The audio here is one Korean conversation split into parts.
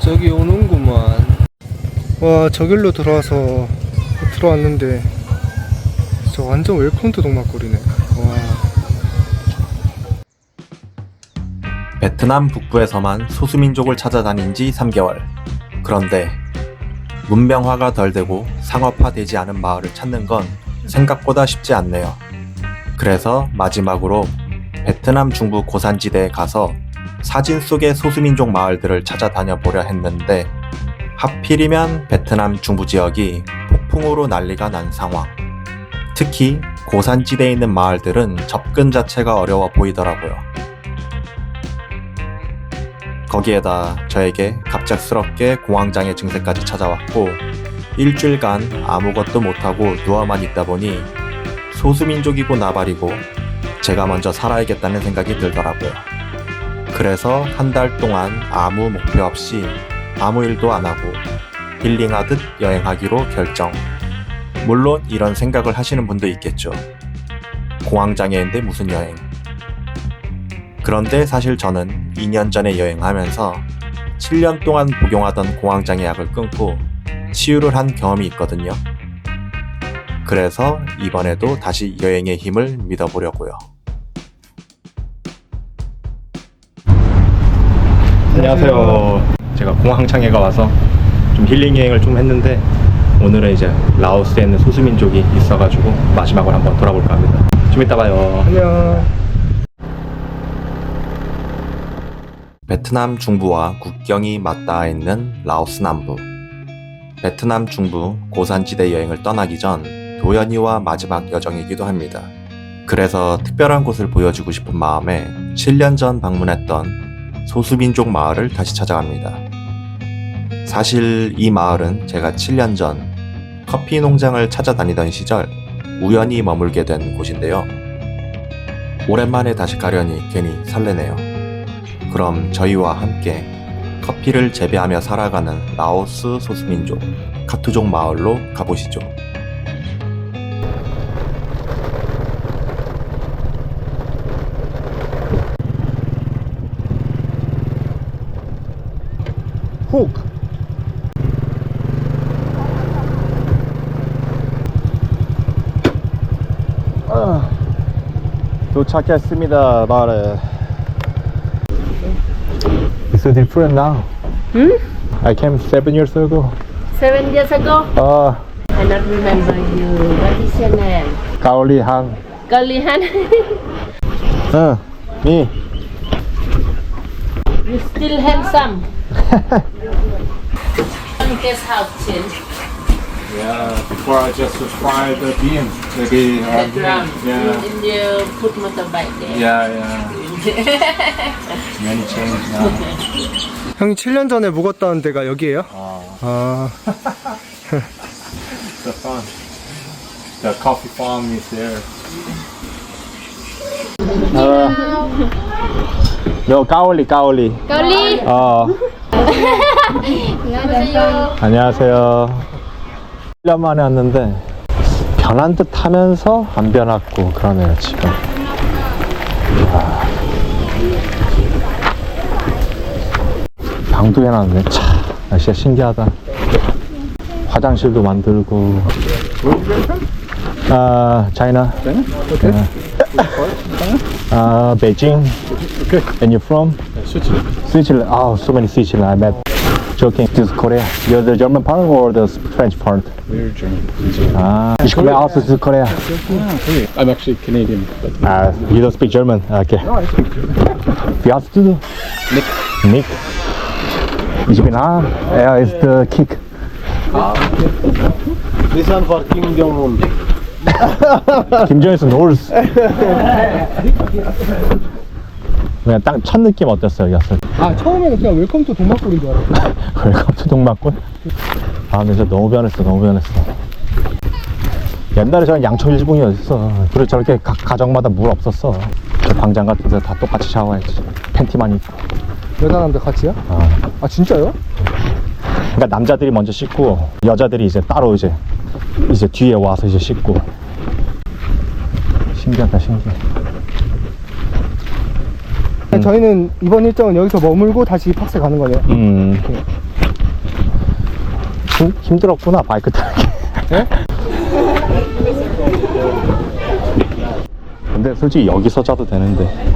저기 오는구만. 와, 저길로 들어왔는데 저 완전 웰컴 투 동막골이네. 와. 베트남 북부에서만 소수민족을 찾아다닌 지 3개월. 그런데 문명화가 덜 되고 상업화되지 않은 마을을 찾는 건 생각보다 쉽지 않네요. 그래서 마지막으로 베트남 중부 고산지대에 가서 사진 속의 소수민족 마을들을 찾아다녀 보려 했는데 하필이면 베트남 중부 지역이 폭풍으로 난리가 난 상황. 특히 고산지대에 있는 마을들은 접근 자체가 어려워 보이더라고요. 거기에다 저에게 갑작스럽게 공황장애 증세까지 찾아왔고 일주일간 아무것도 못하고 누워만 있다 보니 소수민족이고 나발이고 제가 먼저 살아야겠다는 생각이 들더라고요. 그래서 한 달 동안 아무 목표 없이 아무 일도 안 하고 힐링하듯 여행하기로 결정. 물론 이런 생각을 하시는 분도 있겠죠. 공황장애인데 무슨 여행. 그런데 사실 저는 2년 전에 여행하면서 7년 동안 복용하던 공황장애 약을 끊고 치유를 한 경험이 있거든요. 그래서 이번에도 다시 여행의 힘을 믿어보려고요. 안녕하세요. 제가 공황장애가 와서 좀 힐링 여행을 좀 했는데 오늘은 이제 라오스에 있는 소수민족이 있어가지고 마지막으로 한번 돌아볼까 합니다. 좀 이따 봐요. 안녕. 베트남 중부와 국경이 맞닿아 있는 라오스 남부. 베트남 중부 고산지대 여행을 떠나기 전 도연이와 마지막 여정이기도 합니다. 그래서 특별한 곳을 보여주고 싶은 마음에 7년 전 방문했던 소수민족 마을을 다시 찾아갑니다. 사실 이 마을은 제가 7년 전 커피 농장을 찾아다니던 시절 우연히 머물게 된 곳인데요. 오랜만에 다시 가려니 괜히 설레네요. 그럼 저희와 함께 커피를 재배하며 살아가는 라오스 소수민족 카투족 마을로 가보시죠. 훅. 도착했습니다. 마을에. It's so different now. I came 7 years ago. 7 years ago? I not remember you. What is your name? 가올리항. Kalihan. me. You still handsome. Guess how change Yeah, before I just fry the beans, maybe background. yeah, And you put motorbike there. yeah. Many change now. 형이 7년 전에 묵었던 데가 여기예요? 아. The fun. The coffee farm is there. 요 가올리. Kauli. 안녕하세요. 1년 만에 왔는데 변한 듯 하면서 안 변했고 그러네요 지금. 방도 해놨네. 차, 날씨가 신기하다. 화장실도 만들고. China. Okay. Beijing. Okay. And you from? Switzerland. Switzerland. Oh, so many Switzerland. I met. Joking. This is Korea. You're the German part or the French part? We're German. Ich komme also zu Korea. Okay. I'm actually Canadian. But You don't speak German? Okay. no, I speak German. Wie heißt du? Nick. Ich bin er ist Kick. This one for Kim Jong-un. 김정일's North. 그냥 딱 첫 느낌 어땠어요, 여기 왔을 때? 아, 처음에는 그냥 웰컴 투 동막골인 줄 알았어. 웰컴 투 동막골? 근데 진짜 너무 변했어. 옛날에 저는 양초 일본이 어딨어. 그리고 저렇게 가정마다 물 없었어. 저 광장 같은 데 다 똑같이 샤워했지. 팬티만 입고. 여자 남자 같이요? 아, 진짜요? 그러니까 남자들이 먼저 씻고 여자들이 이제 따로 이제 뒤에 와서 이제 씻고. 신기하다. 저희는 이번 일정은 여기서 머물고 다시 팍스 가는 거네요. 힘들었구나 바이크 타기. 예? 근데 솔직히 여기서 자도 되는데.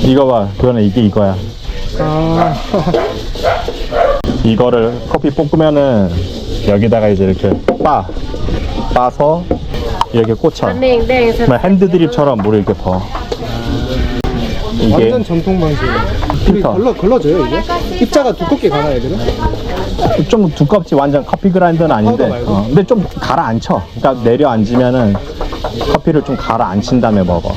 이거 봐, 그거는 이게 이거야. 아, 이거를 커피 볶으면은 여기다가 이제 이렇게 빠서 이렇게 꽂혀. 정말 핸드드립처럼 물을 이렇게 버. 이게 완전 전통 방식이에요. 필터. 걸러져요, 이게? 입자가 두껍게 가나, 얘들은? 좀 두껍지. 완전 커피 그라인더는 아닌데. 파우더 말고? 근데 좀 가라앉혀. 그러니까 내려앉으면은 커피를 좀 가라앉힌 다음에 먹어.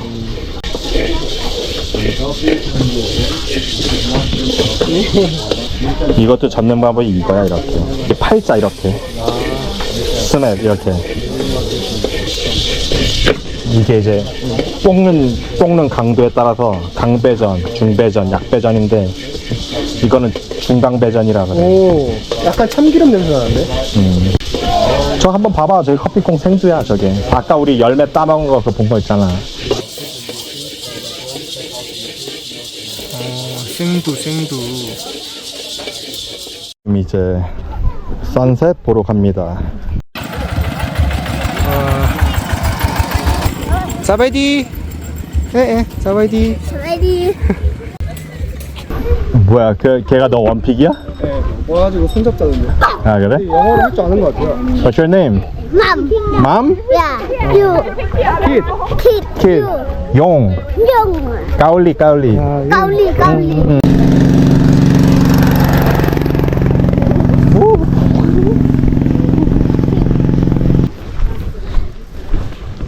이것도 젓는 방법이 이거야. 이렇게 팔자 이렇게 스냅 이렇게. 이게 이제 볶는 강도에 따라서 강배전, 중배전, 약배전인데 이거는 중강배전이라 그래. 오, 약간 참기름 냄새 나는데? 저 한번 봐봐. 저기 커피콩 생두야 저게. 아까 우리 열매 따먹은 거 그거 본 거 있잖아. 생두. 이제 선셋 보러 갑니다. 사바이디! 예, 사바이디. 뭐야, 걔가 너 원픽이야? 예, 와가지고 손잡자던데. 아 그래? 영어를 할 줄 아는 것 같아요. What's your name? Mom. Mom? Yeah. You. 킷! Kid. Kid. 용. Young. 까울리. 아, Kauli.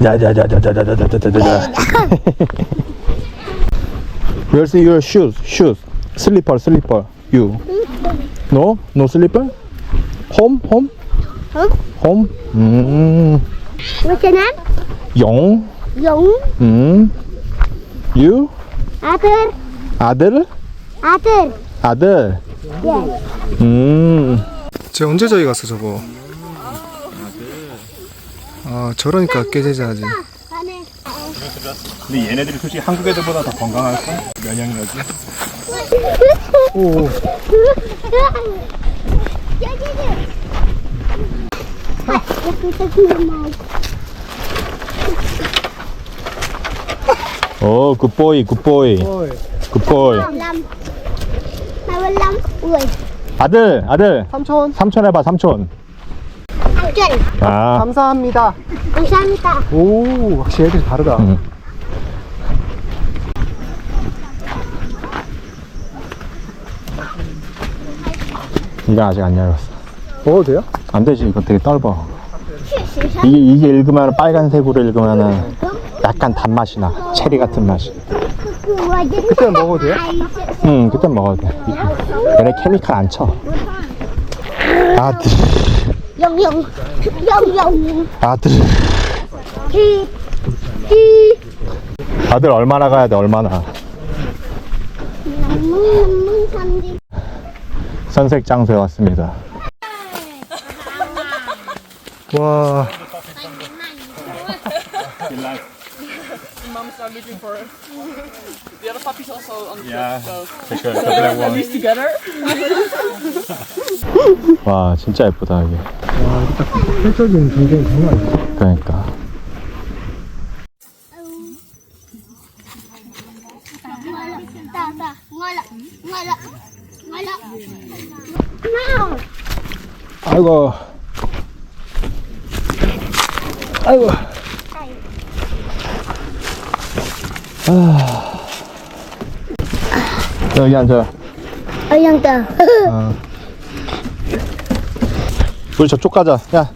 야야야야야야야야야야. Where's your shoes? Slipper. You. No slipper? Home? Home? What's your name? 용. Young. You? Other. 아들. 쟤 언제 저기 갔어, 저거? 아, 저러니까 깨지지. 근데 얘네들이 솔직히 한국 애들보다 더 건강할까? 면역력이. 오, 오, 굿보이. 어이. 아들. 삼촌 해봐, 삼촌. 아, 감사합니다. 감사합니다. 오, 확실히 애들이 다르다. 이거 아직 안 열었어. 먹어도 돼요? 안 되지, 이거 되게 떫어. 이게 읽으면 빨간색으로 읽으면은 약간 단맛이 나. 체리 같은 맛이. 그때는 먹어도 돼요? 그때 먹어도 돼. 얘네 케미칼 안 쳐. 아들. Young. 아들. 아들 얼마나 가야 돼, 얼마나. 선색 장소에 왔습니다. 와, Moms are looking for the other puppies also on the Yeah. so 와, these together. 진짜 예쁘다, 이게. 와, 이게 딱 펼쳐지는 전경이 장난 아니야. 그러니까. 아이고. 여기 앉아. 우리 저쪽 가자. 야.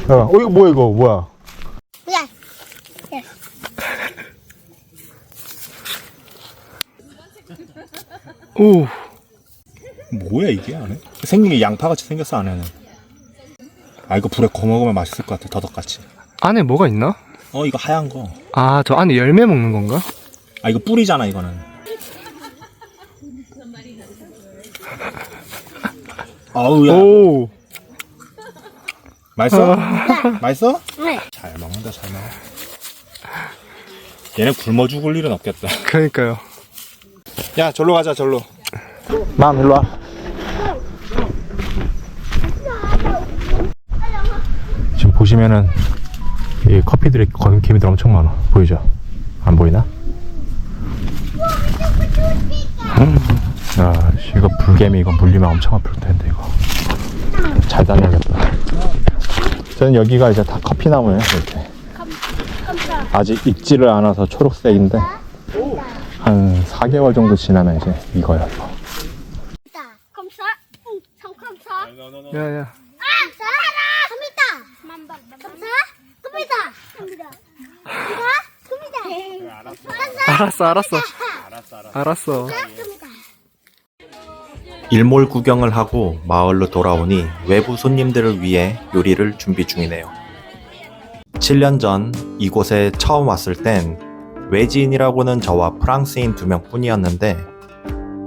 이거 뭐야, 이거 뭐야? 오, 뭐야 이게 안에? 생긴 게 양파같이 생겼어 안에는. 아 이거 불에 구워 먹으면 맛있을 것 같아. 더덕같이. 안에 뭐가 있나? 이거 하얀 거. 아, 저 안에 열매 먹는 건가? 아 이거 뿌리잖아 이거는. 어우야. 오, 맛있어? 맛있어? 잘 먹는다 잘 먹어. 얘네 굶어 죽을 일은 없겠다. 그러니까요. 야, 절로 가자, 절로. 맘 일로 와. 지금 보시면은 이 커피들이 거미들 엄청 많아. 보이죠? 안 보이나? 야, 이거 불개미 이거 물리면 엄청 아플 텐데 이거. 잘 다녀야겠다. 저는 여기가 이제 다 커피나무예요. 이렇게. 아직 익지를 않아서 초록색인데 한 4개월 정도 지나면 이제 익어요. 이거. Không sợ. Không không sợ. 야, 야. Sợ. Không biết ta. Không sợ. Không biết ta. Không biết ta. Không biết ta. 알았어. 알았어. 일몰 구경을 하고 마을로 돌아오니 외부 손님들을 위해 요리를 준비 중이네요. 7년 전 이곳에 처음 왔을 땐 외지인이라고는 저와 프랑스인 2명 뿐이었는데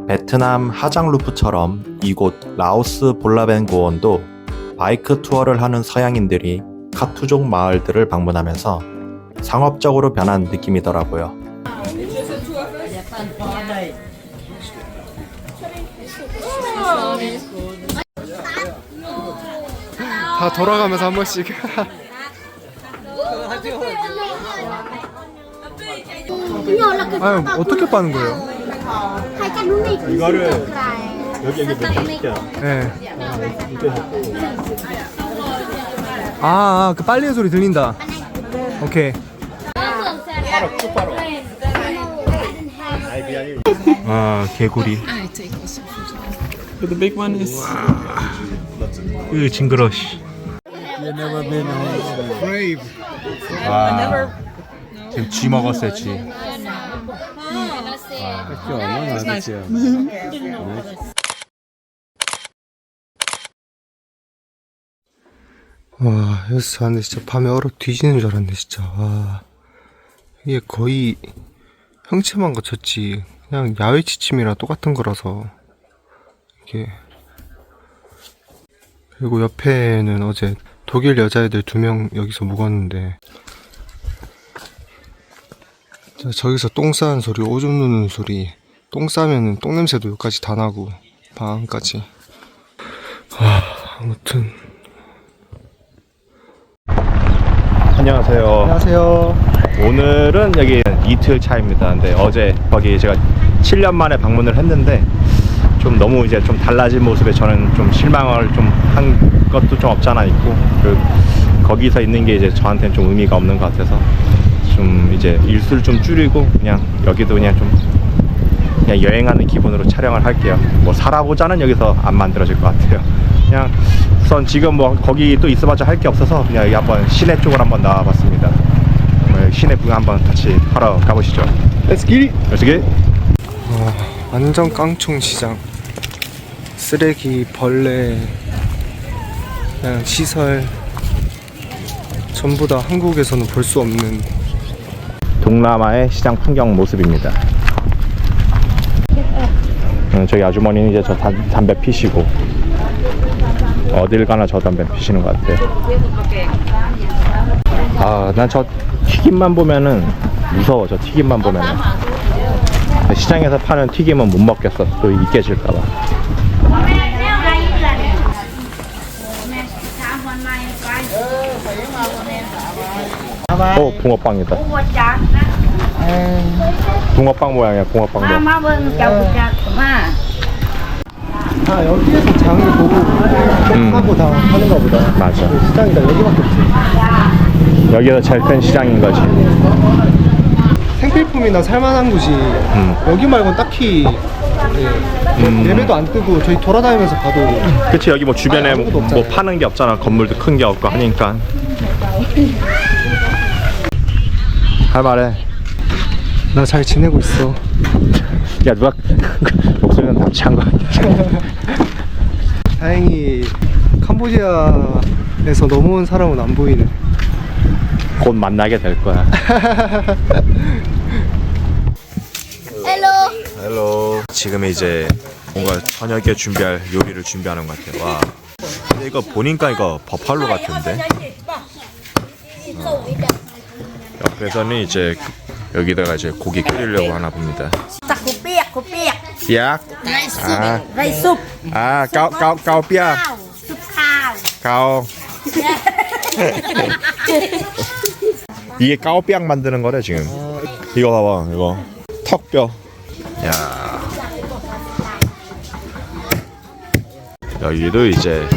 베트남 하장루프처럼 이곳 라오스 볼라벤 고원도 바이크 투어를 하는 서양인들이 카투족 마을들을 방문하면서 상업적으로 변한 느낌이더라고요. 다 돌아가면서 한 번씩. 아유, 어떻게 빠는 거예요? 이거를 여기 몇 개야? 네. 그 빨리는 소리 들린다. 오케이. 아, 개구리. But the big one is. 징그러. 씨. 브레이브. 와. 지금 쥐 먹었어요, 쥐. It's nice. 와, 여기서 자는데 진짜 밤에 얼어 뒤지는 줄 알았네, 진짜. 와. 이게 거의 형체만 갖췄지. 그냥 야외 지침이랑 똑같은 거라서. 이게. 그리고 옆에는 어제 독일 여자애들 2명 여기서 묵었는데. 자, 저기서 똥 싸는 소리, 오줌 누는 소리. 똥 싸면은 똥 냄새도 여기까지 다 나고. 방 안까지. 아무튼. 안녕하세요. 안녕하세요. 오늘은 여기 이틀 차입니다. 근데 어제 거기 제가 7년 만에 방문을 했는데 좀 너무 이제 좀 달라진 모습에 저는 좀 실망을 좀 한 것도 좀 없잖아 있고, 거기서 있는 게 이제 저한테는 좀 의미가 없는 것 같아서 좀 이제 일수를 좀 줄이고 그냥 여기도 그냥 좀 그냥 여행하는 기분으로 촬영을 할게요. 뭐 살아보자는 여기서 안 만들어질 것 같아요. 그냥 우선 지금 뭐 거기 또 있어봤자 할 게 없어서 그냥 여기 한번 시내 쪽으로 한번 나와봤습니다. 시내 구경 한번 같이 하러 가보시죠. Let's get it. Let's get it. 완전 깡총 시장. 쓰레기, 벌레, 그냥 시설 전부 다 한국에서는 볼 수 없는. 동남아의 시장 풍경 모습입니다. 저기 아주머니는 이제 저 담배 피시고 어딜 가나 저 담배 피시는 것 같아요. 난 저 튀김만 보면은 무서워. 저 튀김만 보면은 시장에서 파는 튀김은 못 먹겠어. 또 익게질까봐. 붕어빵이다. 붕어빵 모양이야. 붕어빵 모양. 여기에서 장을 보고 하고 다 하는가 보다. 맞아. 시장이다. 여기밖에 없지. 여기가 제일 큰 시장인 거지. 생필품이나 살만한 곳이 여기 말고는 딱히 예매도 안 뜨고 저희 돌아다니면서 봐도. 그치, 여기 뭐 주변에 아무것도 뭐 없잖아요. 파는 게 없잖아. 건물도 큰 게 없고 하니까. 할 말해. 나 잘 지내고 있어. 야, 누가 목소리는 납치한 거 같아. 다행히 캄보디아에서 넘어온 사람은 안 보이네. 곧 만나게 될 거야. Hello. 지금 이제 뭔가 저녁에 준비할 요리를 준비하는 것 같아요. 와. 근데 이거 보니까 이거 버팔로 같은데? 옆에서는 이제 여기다가 이제 고기 끓이려고 하나 봅니다. Sặc củ piệc. 약. 아, 까오삐약. 까오. 이게 까오삐약 만드는 거래 지금. 이거 봐봐, 이거 턱뼈. 야. 여기도 이제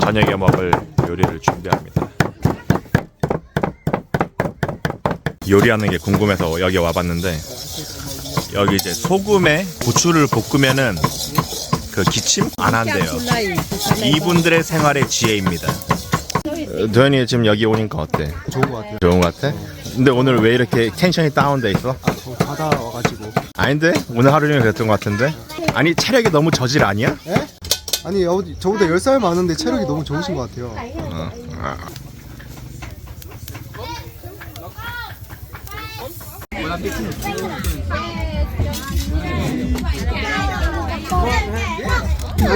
저녁에 먹을 요리를 준비합니다. 요리하는 게 궁금해서 여기 와봤는데, 여기 이제 소금에 고추를 볶으면은 그 기침 안 한대요. 이분들의 생활의 지혜입니다. 도현이 지금 여기 오니까 어때? 좋은 것 같아요. 좋은 것 같아? 근데 오늘 왜 이렇게 텐션이 다운돼 있어? 저 바다 와가지고. 아닌데? 오늘 하루 종일 그랬던 것 같은데? 아니 체력이 너무 저질 아니야? 에? 아니 저보다 10살 많은데 체력이 너무 좋으신 것 같아요.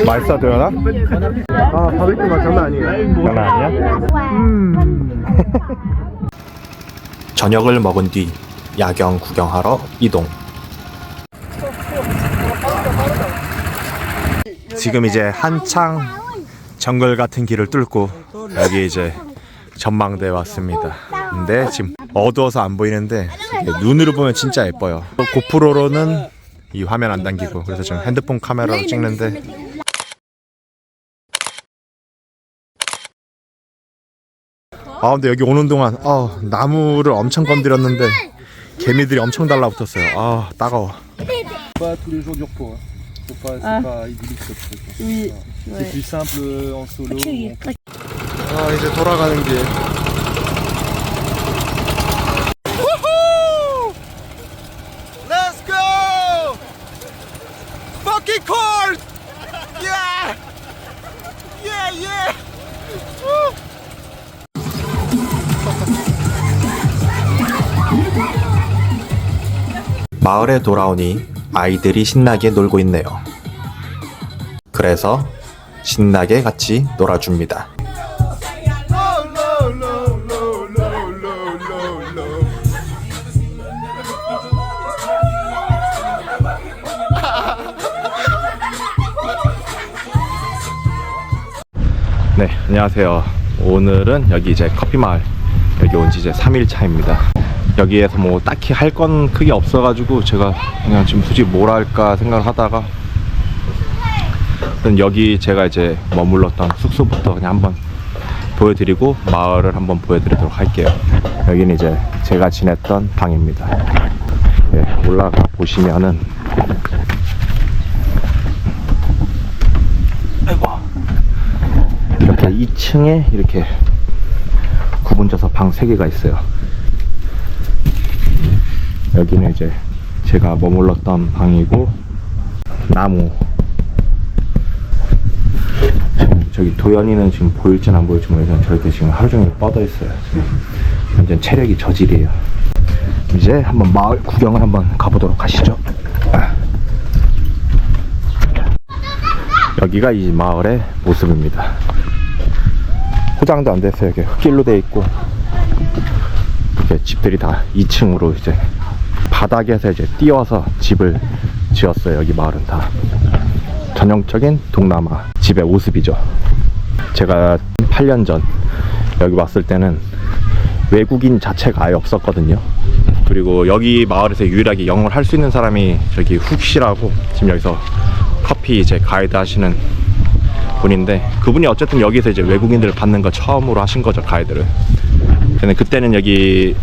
맛있어 도현아? 아 바베큐 맛 장난 아니에요. 장난 아니야? 저녁을 먹은 뒤 야경 구경하러 이동. 지금 이제 한창 정글 같은 길을 뚫고 여기 이제 전망대에 왔습니다. 근데 지금 어두워서 안 보이는데 눈으로 보면 진짜 예뻐요. 고프로로는 이 화면 안 당기고, 그래서 지금 핸드폰 카메라로 찍는데 근데 여기 오는 동안 나무를 엄청 건드렸는데 개미들이 엄청 달라붙었어요. 따가워. Pas tous les jours du repos. C'est pas idyllique ce truc. Oui. C'est plus simple en solo. 이제 돌아가는 길. Let's go! Fucking cold! Yeah! Yeah, yeah! 마을에 돌아오니 아이들이 신나게 놀고 있네요. 그래서 신나게 같이 놀아줍니다. 네, 안녕하세요. 오늘은 여기 이제 커피마을, 여기 온 지 이제 3일 차입니다. 여기에서 뭐 딱히 할 건 크게 없어가지고 제가 그냥 지금 솔직히 뭘 할까 생각을 하다가 여기 제가 이제 머물렀던 숙소부터 그냥 한번 보여드리고 마을을 한번 보여드리도록 할게요. 여기는 이제 제가 지냈던 방입니다. 네, 올라가 보시면은 이렇게 2층에 이렇게 구분져서 방 3개가 있어요. 여기는 이제 제가 머물렀던 방이고, 나무. 저기 도연이는 지금 보일진 안 보일지 모르겠지만 저렇게 지금 하루 종일 뻗어 있어요. 완전 체력이 저질이에요. 이제 한번 마을 구경을 한번 가보도록 하시죠. 여기가 이 마을의 모습입니다. 포장도 안 됐어요. 이렇게 흙길로 돼 있고, 이렇게 집들이 다 2층으로 이제 바닥에서 이제 띄워서 집을 지었어요. 여기 마을은 다 전형적인 동남아 집의 모습이죠. 제가 8년 전 여기 왔을 때는 외국인 자체가 아예 없었거든요. 그리고 여기 마을에서 유일하게 영어를 할 수 있는 사람이 저기 훅 씨라고 지금 여기서 커피 이제 가이드 하시는 분인데, 그분이 어쨌든 여기서 이제 외국인들을 받는 거 처음으로 하신 거죠, 가이드를. 근데 그때는 여기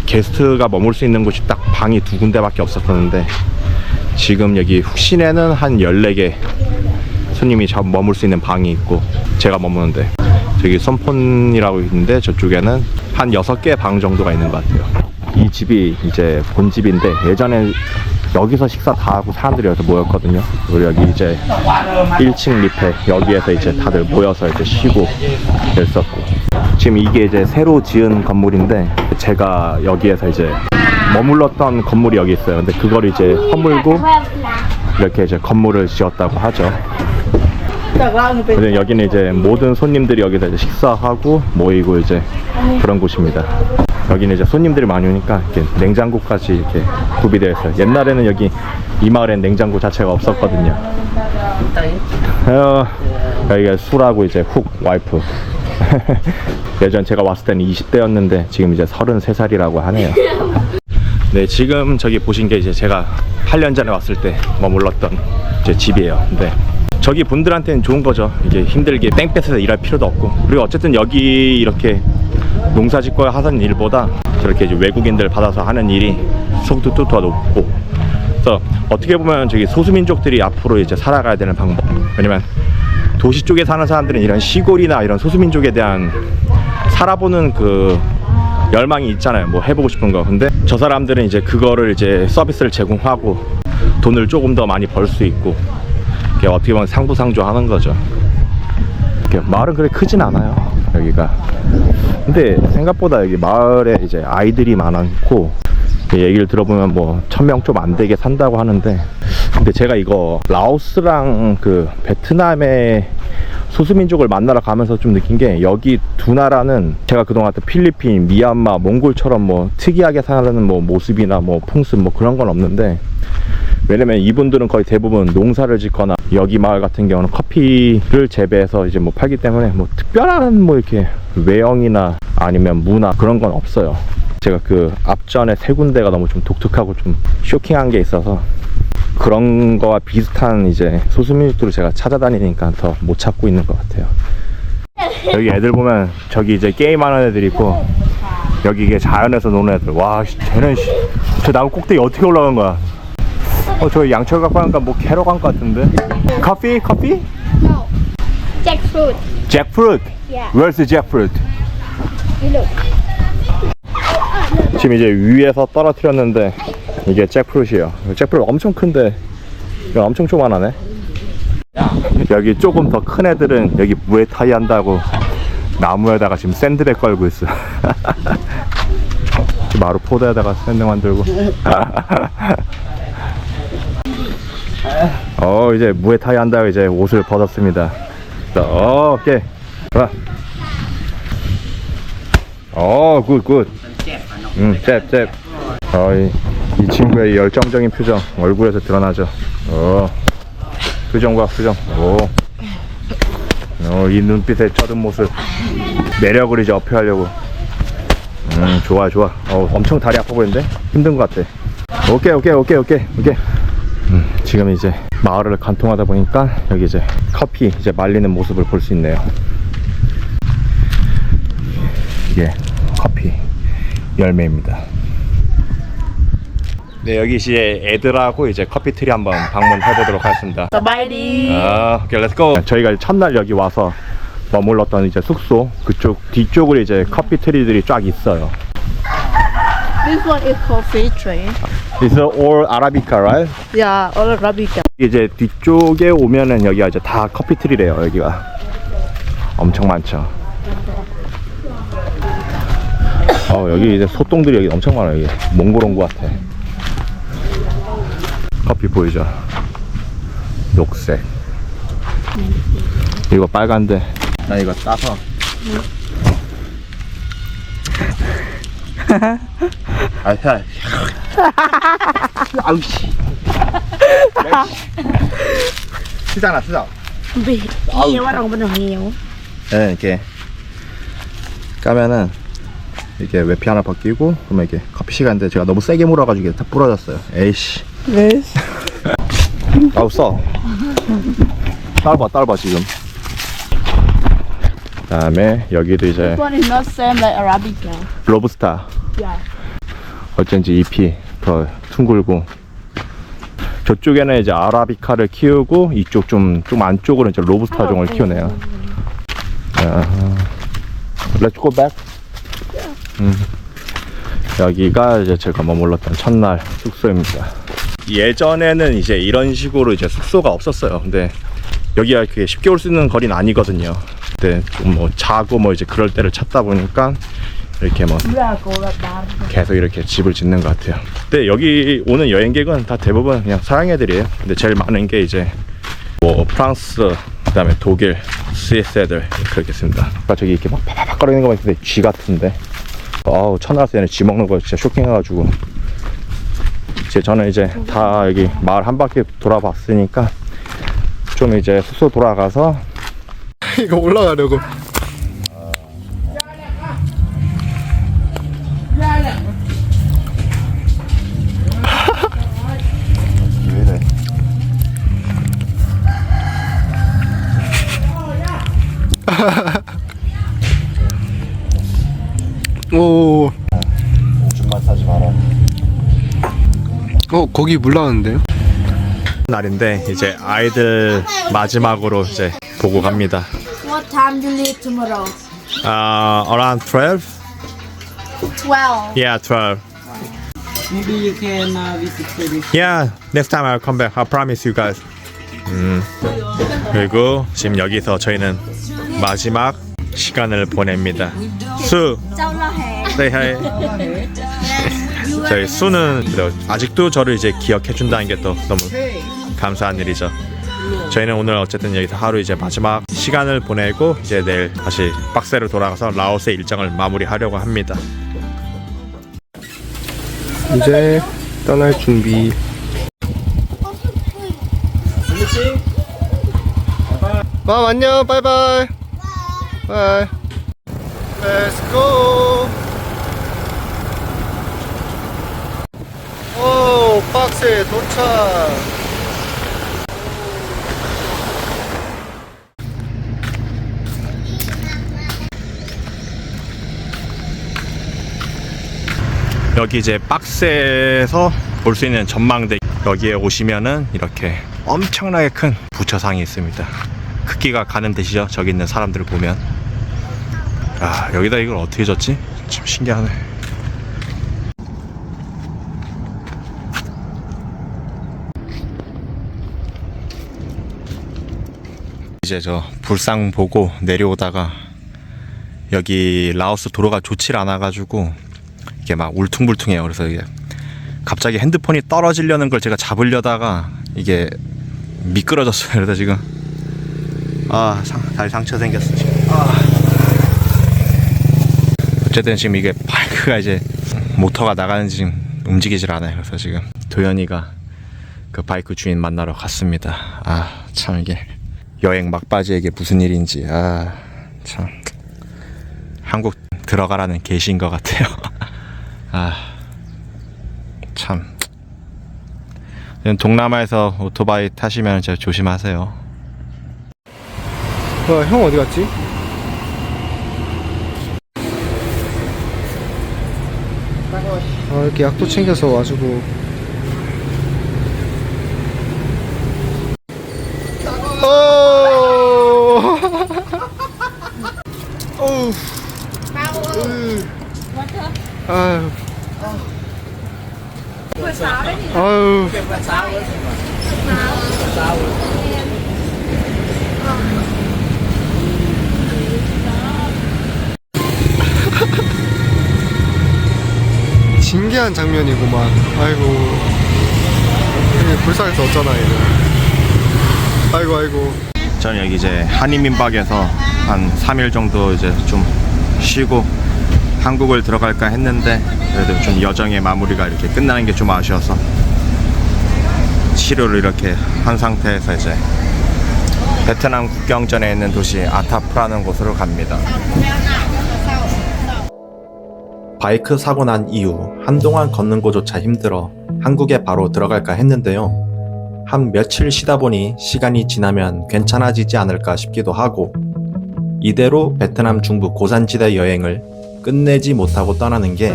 게스트가 머물 수 있는 곳이 딱 방이 2군데밖에 없었었는데, 지금 여기 훅신에는 한 14개 손님이 머물 수 있는 방이 있고, 제가 머무는데 저기 선폰이라고 있는데 저쪽에는 한 6개 방 정도가 있는 것 같아요. 이 집이 이제 본집인데, 예전에 여기서 식사 다 하고 사람들이 여기서 모였거든요. 그리고 여기 이제 1층 밑에 여기에서 이제 다들 모여서 이제 쉬고 그랬었고, 지금 이게 이제 새로 지은 건물인데, 제가 여기에서 이제 머물렀던 건물이 여기 있어요. 근데 그걸 이제 허물고 이렇게 이제 건물을 지었다고 하죠. 근데 여기는 이제 모든 손님들이 여기서 이제 식사하고 모이고 이제 그런 곳입니다. 여기는 이제 손님들이 많이 오니까 이렇게 냉장고까지 이렇게 구비되어 있어요. 옛날에는 여기 이 마을엔 냉장고 자체가 없었거든요. 여기가 술하고 이제 훅 와이프. 예전 제가 왔을 때는 20대였는데 지금 이제 33살이라고 하네요. 네, 지금 저기 보신 게 이제 제가 8년 전에 왔을 때 머물렀던 제 집이에요. 근데 저기 분들한테는 좋은 거죠. 이게 힘들게 땡볕에서 일할 필요도 없고, 그리고 어쨌든 여기 이렇게 농사짓고 하던 일보다 저렇게 이제 외국인들 받아서 하는 일이 속도도 더 높고, 그래서 어떻게 보면 저기 소수민족들이 앞으로 이제 살아가야 되는 방법, 왜냐면 도시 쪽에 사는 사람들은 이런 시골이나 이런 소수민족에 대한 살아보는 그 열망이 있잖아요. 뭐 해보고 싶은 거. 근데 저 사람들은 이제 그거를 이제 서비스를 제공하고 돈을 조금 더 많이 벌 수 있고, 이게 어떻게 보면 상부상조 하는 거죠. 마을은 그렇게 크진 않아요, 여기가. 근데 생각보다 여기 마을에 이제 아이들이 많고, 얘기를 들어보면 뭐 1000명 좀 안 되게 산다고 하는데, 근데 제가 이거 라오스랑 그 베트남의 소수민족을 만나러 가면서 좀 느낀 게, 여기 두 나라는 제가 그동안 필리핀, 미얀마, 몽골처럼 뭐 특이하게 사는 뭐 모습이나 뭐 풍습 뭐 그런 건 없는데, 왜냐면 이분들은 거의 대부분 농사를 짓거나, 여기 마을 같은 경우는 커피를 재배해서 이제 뭐 팔기 때문에 뭐 특별한 뭐 이렇게 외형이나 아니면 문화 그런 건 없어요. 제가 그 앞전에 3군데가 너무 좀 독특하고 좀 쇼킹한 게 있어서 그런 거와 비슷한 이제 소수민족들을 제가 찾아다니니까 더 못 찾고 있는 것 같아요. 여기 애들 보면 저기 이제 게임하는 애들 있고, 여기 이게 자연에서 노는 애들. 와, 쟤는 저 나무 꼭대기 어떻게 올라간 거야? 저 양철 갖고 하니까 뭐 캐러 간 것 같은데. 커피? 커피? No. Jackfruit. Jackfruit? Yeah. Where's the jackfruit? You look. 지금 이제 위에서 떨어뜨렸는데 이게 잭프루트이에요. 잭프루트 엄청 큰데 이거 엄청 조만하네. 여기 조금 더 큰 애들은 여기 무에타이 한다고 나무에다가 지금 샌드백 걸고 있어. 마루 포대에다가 샌드 만들고. 이제 무에타이 한다고 이제 옷을 벗었습니다. 오케이. 자. 굿. 잽. 이 친구의 열정적인 표정 얼굴에서 드러나죠. 표정. 이 눈빛의 쳐든 모습, 매력을 이제 어필하려고. 좋아. 엄청 다리 아파 보이는데 힘든 것 같아. 오케이. 지금 이제 마을을 관통하다 보니까 여기 이제 커피 이제 말리는 모습을 볼 수 있네요. 이게 커피 열매입니다. 네, 여기 이제 애들하고 이제 커피트리 한번 방문해 보도록 하겠습니다. Bye. 오케이, 렛츠고. 저희가 첫날 여기 와서 머물렀던 이제 숙소 그쪽 뒤쪽으로 이제 커피트리들이 쫙 있어요. This one is coffee tree. This is all Arabica, right? Yeah, all Arabica. 이제 뒤쪽에 오면은 여기가 이제 다 커피트리래요. 여기가 엄청 많죠. 여기 이제 소똥들이 여기 엄청 많아요. 여기 몽골 온 것 같아. 커피 보이죠? 녹색. 이거 빨간데 나 이거 따서 아우씨. 쓰잖아. Bị nhiều bắt đầu bắt đầu nhiều. 네, 이렇게 까면은 이렇게 외피 하나 벗기고, 그러면 이렇게 커피 시간인데 제가 너무 세게 물어가지고 이게 다 부러졌어요. 에이씨. This. 아우 써. 딸봐 지금. 그다음에 여기도 이제 This one is not same like Arabica. 로부스타. Yeah. 어쩐지 잎이 더 둥글고, 저쪽에는 이제 아라비카를 키우고 이쪽 좀 안쪽으로 이제 로부스타 종을 키우네요. Let's go back. 여기가 이제 제가 머물렀던 첫날 숙소입니다. 예전에는 이제 이런 식으로 이제 숙소가 없었어요. 근데 여기가 그게 쉽게 올 수 있는 거리는 아니거든요. 근데 좀 뭐 자고 뭐 이제 그럴 때를 찾다 보니까 이렇게 뭐 계속 이렇게 집을 짓는 것 같아요. 근데 여기 오는 여행객은 다 대부분 그냥 서양 애들이에요. 근데 제일 많은 게 이제 뭐 프랑스, 그다음에 독일, 스위스 애들 그렇게 있습니다. 저기 이렇게 막 파파파 거리는 거 보니까 쥐 같은데. 첫날에서 얘네 쥐 먹는 거 진짜 쇼킹해가지고 이제 저는 이제 다 여기 마을 한 바퀴 돌아봤으니까 좀 이제 숙소 돌아가서 이거 올라가려고. 왜래? 오. 오줌만 싸지 마라. 거기 물 나오는데요? 날인데 이제 아이들 마지막으로 이제 보고 갑니다. What time do you leave tomorrow? Around 12? 12. Yeah, 12. Maybe you can visit this. Yeah, next time I'll come back. I promise you guys. 그리고 지금 여기서 저희는 마지막 시간을 보냅니다. 수, say hi. 저희 수는 아직도 저를 이제 기억해 준다는 게 또 너무 감사한 일이죠. 저희는 오늘 어쨌든 여기서 하루 이제 마지막 시간을 보내고 이제 내일 다시 박스로 돌아가서 라오스의 일정을 마무리하려고 합니다. 이제 떠날 준비. 안녕. 바이바이. 바이. Let's go. 오, 박스에 도착. 여기 이제 박스에서 볼 수 있는 전망대, 여기에 오시면은 이렇게 엄청나게 큰 부처상이 있습니다. 크기가 가늠되시죠? 저기 있는 사람들을 보면. 아, 여기다 이걸 어떻게 졌지? 참 신기하네. 이제 저 불상 보고 내려오다가 여기 라오스 도로가 좋질 않아 가지고 이게 막 울퉁불퉁해요. 그래서 이게 갑자기 핸드폰이 떨어지려는 걸 제가 잡으려다가 이게 미끄러졌어요. 그래서 지금 다리 상처 생겼어 지금. 어쨌든 지금 이게 바이크가 이제 모터가 나가는지 지금 움직이질 않아요. 그래서 지금 도현이가 그 바이크 주인 만나러 갔습니다. 참 이게 여행 막바지에 이게 무슨 일인지 참 한국 들어가라는 계시인 것 같아요. 참 동남아에서 오토바이 타시면 진짜 조심하세요. 형 어디 갔지? 이렇게 약도 챙겨서 와주고. 아유. 신기한 장면이구만. 아이고. 불쌍해서 어쩌나 이거. 아이고. 저는 여기 이제 한인민박에서 한 3일 정도 이제 좀 쉬고 한국을 들어갈까 했는데 그래도 좀 여정의 마무리가 이렇게 끝나는 게 좀 아쉬워서 치료를 이렇게 한 상태에서 이제 베트남 국경전에 있는 도시 아타프라는 곳으로 갑니다. 바이크 사고 난 이후 한동안 걷는 거조차 힘들어 한국에 바로 들어갈까 했는데요. 한 며칠 쉬다 보니 시간이 지나면 괜찮아지지 않을까 싶기도 하고 이대로 베트남 중부 고산지대 여행을 끝내지 못하고 떠나는 게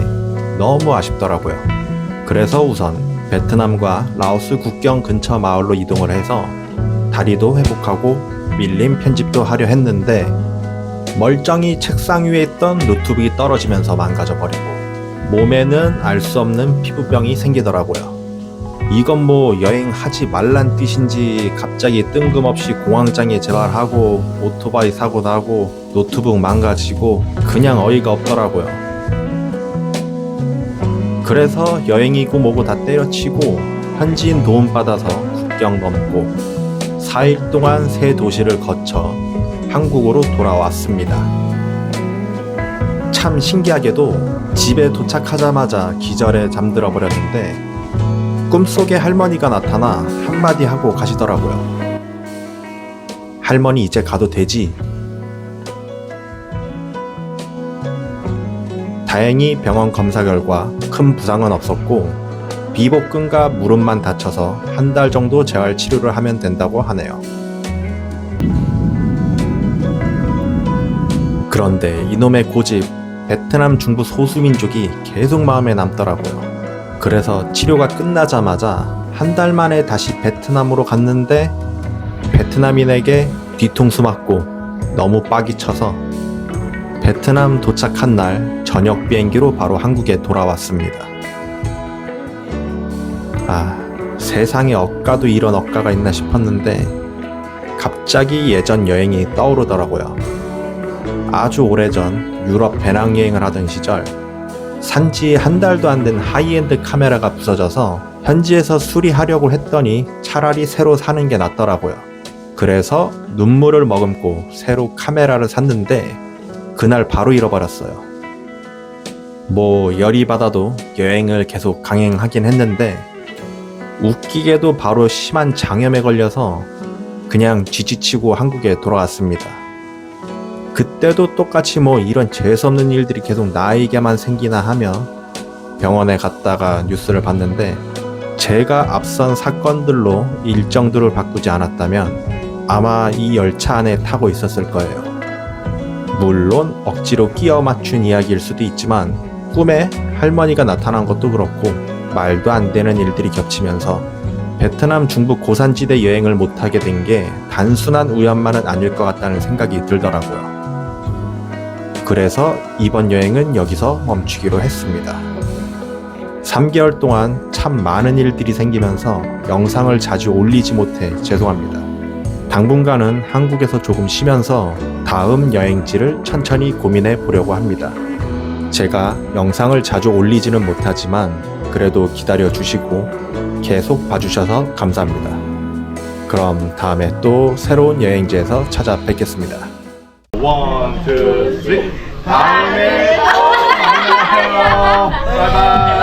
너무 아쉽더라고요. 그래서 우선 베트남과 라오스 국경 근처 마을로 이동을 해서 다리도 회복하고 밀림 편집도 하려 했는데 멀쩡히 책상 위에 있던 노트북이 떨어지면서 망가져버리고 몸에는 알 수 없는 피부병이 생기더라고요. 이건 뭐 여행하지 말란 뜻인지 갑자기 뜬금없이 공황장애 재발하고 오토바이 사고 나고 노트북 망가지고 그냥 어이가 없더라고요. 그래서 여행이고 뭐고 다 때려치고 현지인 도움받아서 국경 넘고 4일 동안 3도시를 거쳐 한국으로 돌아왔습니다. 참 신기하게도 집에 도착하자마자 기절에 잠들어 버렸는데 꿈속에 할머니가 나타나 한마디 하고 가시더라고요. 할머니 이제 가도 되지? 다행히 병원 검사 결과 큰 부상은 없었고 비복근과 무릎만 다쳐서 한 달 정도 재활 치료를 하면 된다고 하네요. 그런데 이놈의 고집, 베트남 중부 소수민족이 계속 마음에 남더라고요. 그래서 치료가 끝나자마자 한 달 만에 다시 베트남으로 갔는데 베트남인에게 뒤통수 맞고 너무 빡이 쳐서 베트남 도착한 날 저녁 비행기로 바로 한국에 돌아왔습니다. 세상에 억가도 이런 억가가 있나 싶었는데 갑자기 예전 여행이 떠오르더라고요. 아주 오래전 유럽 배낭여행을 하던 시절 산지 한 달도 안 된 하이엔드 카메라가 부서져서 현지에서 수리하려고 했더니 차라리 새로 사는 게 낫더라고요. 그래서 눈물을 머금고 새로 카메라를 샀는데 그날 바로 잃어버렸어요. 열이 받아도 여행을 계속 강행하긴 했는데 웃기게도 바로 심한 장염에 걸려서 그냥 쥐지치고 한국에 돌아왔습니다. 그때도 똑같이 이런 재수없는 일들이 계속 나에게만 생기나 하며 병원에 갔다가 뉴스를 봤는데 제가 앞선 사건들로 일정들을 바꾸지 않았다면 아마 이 열차 안에 타고 있었을 거예요. 물론 억지로 끼워 맞춘 이야기일 수도 있지만 꿈에 할머니가 나타난 것도 그렇고 말도 안 되는 일들이 겹치면서 베트남 중부 고산지대 여행을 못하게 된 게 단순한 우연만은 아닐 것 같다는 생각이 들더라고요. 그래서 이번 여행은 여기서 멈추기로 했습니다. 3개월 동안 참 많은 일들이 생기면서 영상을 자주 올리지 못해 죄송합니다. 당분간은 한국에서 조금 쉬면서 다음 여행지를 천천히 고민해 보려고 합니다. 제가 영상을 자주 올리지는 못하지만 그래도 기다려 주시고 계속 봐주셔서 감사합니다. 그럼 다음에 또 새로운 여행지에서 찾아뵙겠습니다. 1, 2, 3. 다음에 또 만나요. 바이바이.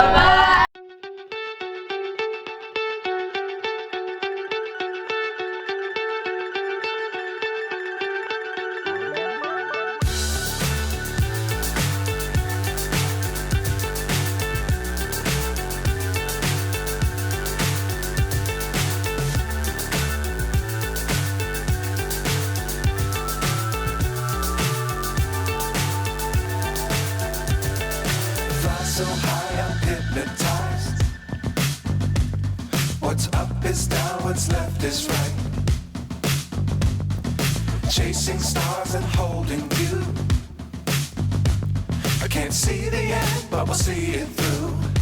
So high, I'm hypnotized. What's up is down, what's left is right. Chasing stars and holding you. I can't see the end, but we'll see it through.